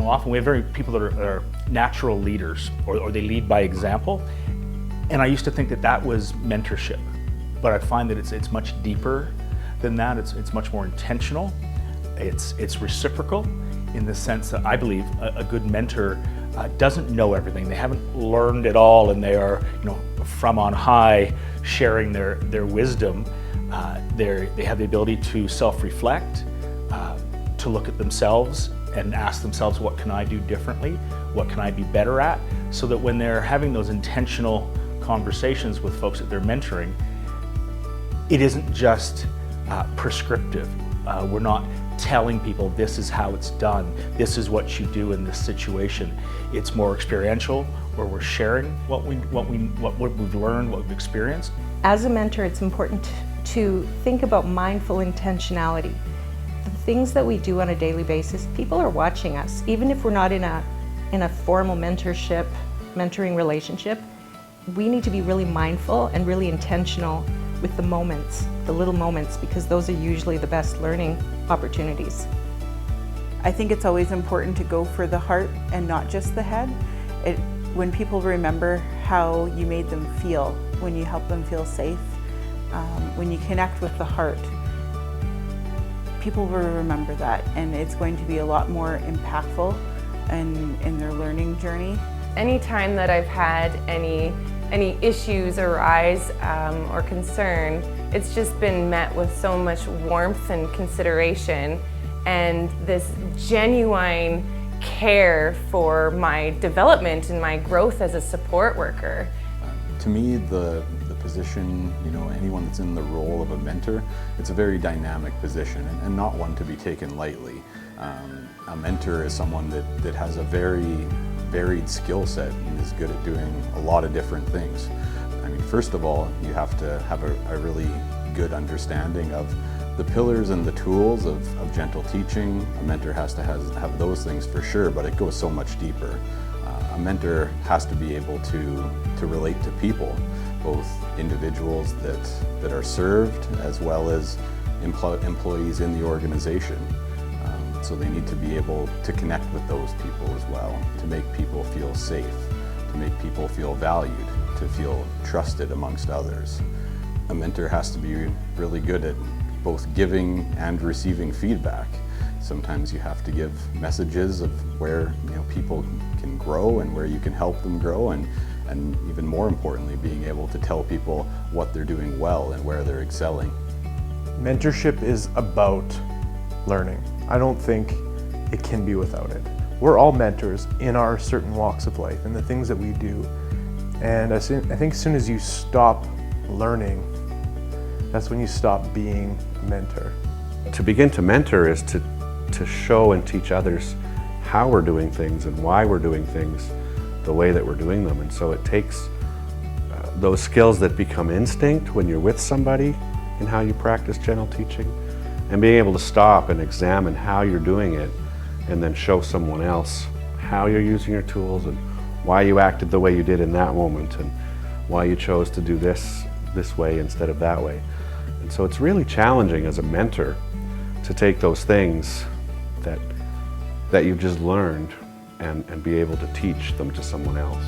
often we have people that are natural leaders, or they lead by example. And I used to think that was mentorship, but I find that it's much deeper than that. It's much more intentional. It's reciprocal in the sense that I believe a good mentor doesn't know everything. They haven't learned it all, and they are, from on high, sharing their wisdom. They have the ability to self-reflect, to look at themselves and ask themselves, what can I do differently? What can I be better at? So that when they're having those intentional conversations with folks that they're mentoring, it isn't just prescriptive. We're not telling people this is how it's done, this is what you do in this situation. It's more experiential, where we're sharing what we've learned, what we've experienced. As a mentor, it's important to think about mindful intentionality. The things that we do on a daily basis, people are watching us. Even if we're not in a formal mentoring relationship, we need to be really mindful and really intentional with the moments, the little moments, because those are usually the best learning opportunities. I think it's always important to go for the heart and not just the head. When people remember how you made them feel, when you help them feel safe, when you connect with the heart, people will remember that, and it's going to be a lot more impactful in their learning journey. Anytime that I've had any issues arise or concern, it's just been met with so much warmth and consideration and this genuine care for my development and my growth as a support worker. To me, the position, anyone that's in the role of a mentor, it's a very dynamic position and not one to be taken lightly. A mentor is someone that has a very varied skill set and is good at doing a lot of different things. First of all, you have to have a really good understanding of the pillars and the tools of gentle teaching. A mentor has to have those things for sure, but it goes so much deeper. A mentor has to be able to relate to people, both individuals that are served as well as employees in the organization. So they need to be able to connect with those people as well, to make people feel safe, to make people feel valued, to feel trusted amongst others. A mentor has to be really good at both giving and receiving feedback. Sometimes you have to give messages of where people can grow and where you can help them grow, and even more importantly, being able to tell people what they're doing well and where they're excelling. Mentorship is about learning. I don't think it can be without it. We're all mentors in our certain walks of life and the things that we do. And I think as soon as you stop learning, that's when you stop being a mentor. To begin to mentor is to show and teach others how we're doing things and why we're doing things the way that we're doing them. And so it takes those skills that become instinct when you're with somebody in how you practice gentle teaching, and being able to stop and examine how you're doing it and then show someone else how you're using your tools and why you acted the way you did in that moment and why you chose to do this way instead of that way. And so it's really challenging as a mentor to take those things that you've just learned and be able to teach them to someone else.